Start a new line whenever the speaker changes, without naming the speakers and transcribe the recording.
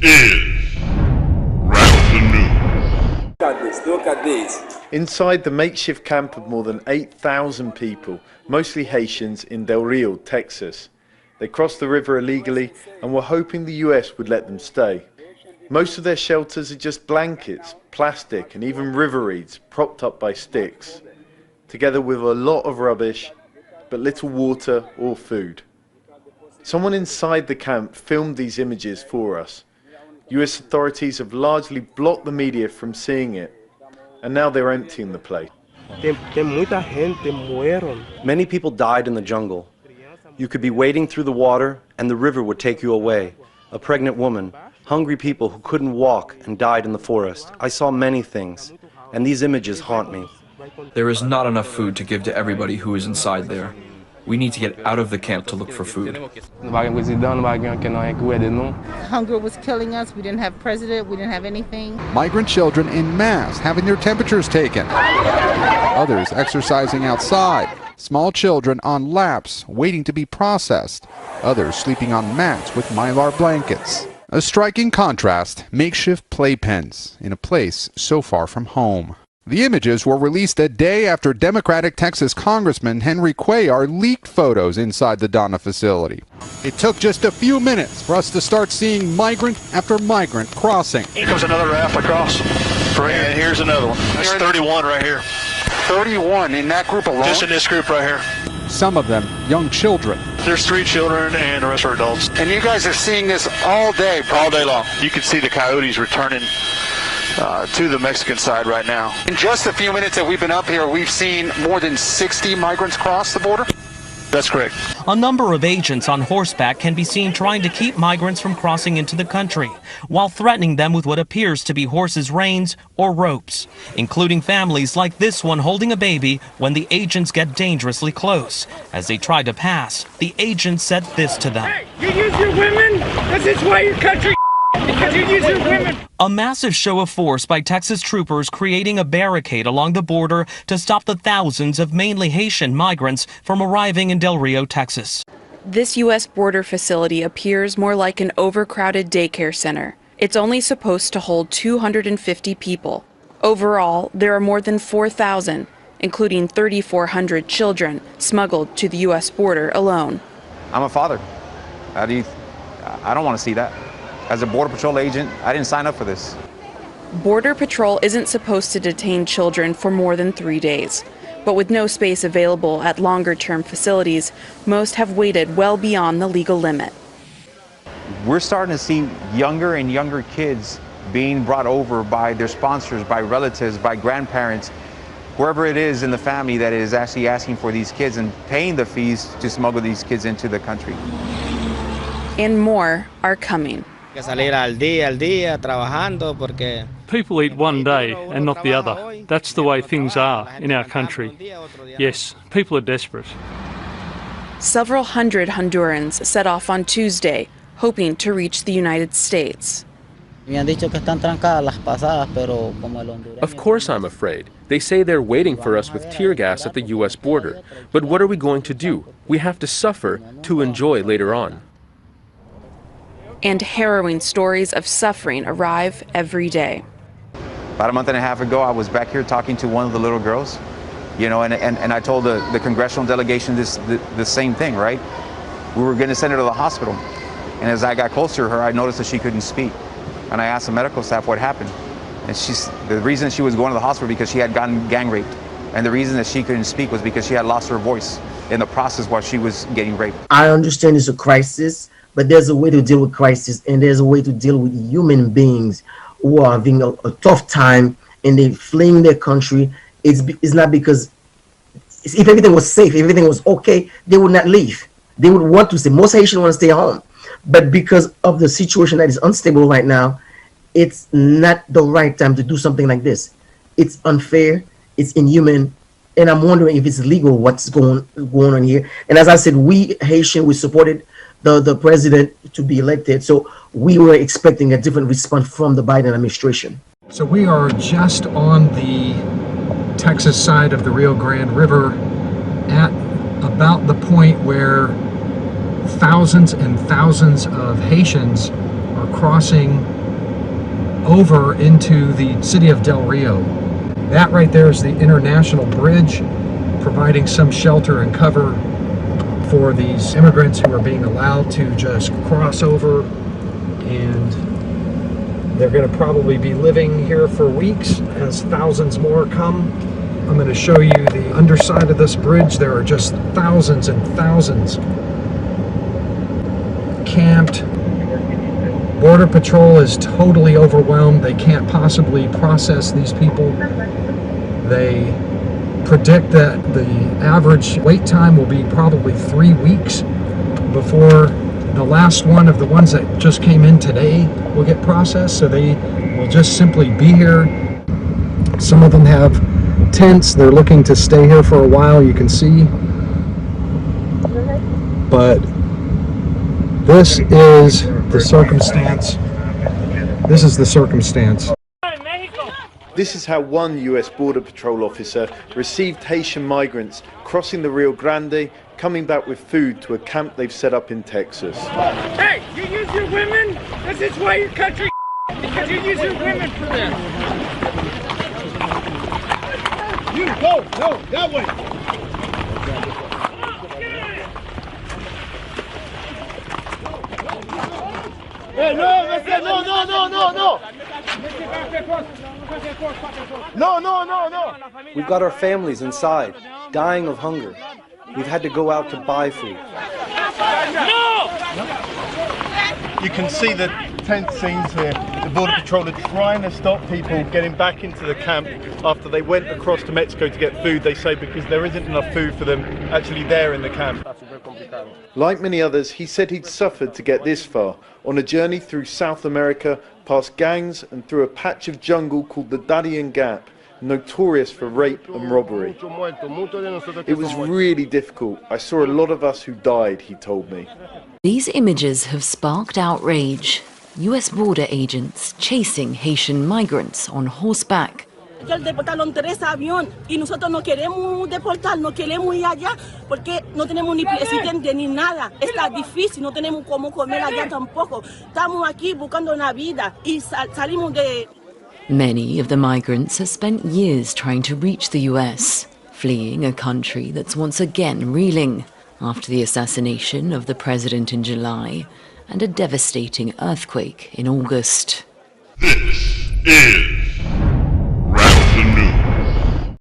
is Rattle the News.
Look at this.
Inside the makeshift camp of more than 8,000 people, mostly Haitians, in Del Rio, Texas. They crossed the river illegally and were hoping the US would let them stay. Most of their shelters are just blankets, plastic and even river reeds propped up by sticks, together with a lot of rubbish, but little water or food. Someone inside the camp filmed these images for us. US authorities have largely blocked the media from seeing it, and now they're emptying the place.
Many people died in the jungle. You could be wading through the water and the river would take you away. A pregnant woman, hungry people who couldn't walk and died in the forest. I saw many things, and these images haunt me.
There is not enough food to give to everybody who is inside there. We need to get out of the camp to look for food.
Hunger was killing us. We didn't have president. We didn't have anything.
Migrant children en masse having their temperatures taken. Others exercising outside. Small children on laps waiting to be processed. Others sleeping on mats with mylar blankets. A striking contrast, makeshift playpens in a place so far from home. The images were released a day after Democratic Texas Congressman Henry Cuellar leaked photos inside the Donna facility. It took just a few minutes for us to start seeing migrant after migrant crossing.
Here comes another raft across. And here's another one. That's 31 right here. 31 in that group alone? Just in this group right here.
Some of them young children.
There's 3 children and the rest are adults. And you guys are seeing this all day? All day long. You can see the coyotes returning to the Mexican side right now. In just a few minutes that we've been up here, we've seen more than 60 migrants cross the border? That's correct.
A number of agents on horseback can be seen trying to keep migrants from crossing into the country, while threatening them with what appears to be horses' reins or ropes, including families like this one holding a baby when the agents get dangerously close. As they try to pass, the agents said this to them.
Hey, you use your women? This is why your country because you use your women.
A massive show of force by Texas troopers creating a barricade along the border to stop the thousands of mainly Haitian migrants from arriving in Del Rio, Texas.
This U.S. border facility appears more like an overcrowded daycare center. It's only supposed to hold 250 people. Overall, there are more than 4,000, including 3,400 children, smuggled to the U.S. border alone.
I'm a father. I don't want to see that. As a Border Patrol agent, I didn't sign up for this.
Border Patrol isn't supposed to detain children for more than 3 days. But with no space available at longer-term facilities, most have waited well beyond the legal limit.
We're starting to see younger and younger kids being brought over by their sponsors, by relatives, by grandparents, whoever it is in the family that is actually asking for these kids and paying the fees to smuggle these kids into the country.
And more are coming.
People eat one day and not the other. That's the way things are in our country. Yes, people are desperate.
Several hundred Hondurans set off on Tuesday, hoping to reach the United States.
Of course I'm afraid. They say they're waiting for us with tear gas at the U.S. border. But what are we going to do? We have to suffer to enjoy later on.
And harrowing stories of suffering arrive every day.
About a month and a half ago, I was back here talking to one of the little girls, you know, and I told the congressional delegation the same thing, right? We were going to send her to the hospital. And as I got closer to her, I noticed that she couldn't speak. And I asked the medical staff what happened. And the reason she was going to the hospital because she had gotten gang raped. And the reason that she couldn't speak was because she had lost her voice in the process while she was getting raped.
I understand it's a crisis, but there's a way to deal with crisis, and there's a way to deal with human beings who are having a tough time and they're fleeing their country. It's not because if everything was safe, everything was okay, they would not leave. They would want to stay. Most Haitians want to stay home. But because of the situation that is unstable right now, it's not the right time to do something like this. It's unfair, it's inhuman, and I'm wondering if it's legal what's going on here. And as I said, we Haitian, we supported the president to be elected, so we were expecting a different response from the Biden administration.
So we are just on the Texas side of the Rio Grande River at about the point where thousands and thousands of Haitians are crossing over into the city of Del Rio. That right there is the international bridge, providing some shelter and cover for these immigrants who are being allowed to just cross over, and they're going to probably be living here for weeks as thousands more come. I'm going to show you the underside of this bridge. There are just thousands and thousands camped. Border Patrol is totally overwhelmed. They can't possibly process these people. They predict that the average wait time will be probably 3 weeks before the last one of the ones that just came in today will get processed. So they will just simply be here. Some of them have tents. They're looking to stay here for a while, you can see. But this is the circumstance. This is the circumstance.
This is how one US Border Patrol officer received Haitian migrants crossing the Rio Grande, coming back with food to a camp they've set up in Texas.
Hey, you use your women? This is why your country because you use your women for this. You go, no, that way. Hey, no, listen, no. No.
We've got our families inside, dying of hunger. We've had to go out to buy food.
No!
You can see the tense scenes here. The Border Patrol are trying to stop people getting back into the camp after they went across to Mexico to get food, they say, because there isn't enough food for them actually there in the camp. Like many others, he said he'd suffered to get this far, on a journey through South America, past gangs and through a patch of jungle called the Darien Gap, notorious for rape and robbery. It was really difficult. I saw a lot of us who died, he told me.
These images have sparked outrage. US border agents chasing Haitian migrants on horseback.
El deportaron 3 aviones y nosotros no queremos deportar, no queremos ir allá porque no tenemos ni presidente ni nada. Está difícil, no tenemos cómo comer allá tampoco. Estamos aquí buscando una vida y salimos de...
Many of the migrants have spent years trying to reach the US, fleeing a country that's once again reeling after the assassination of the president in July and a devastating earthquake in August.
This is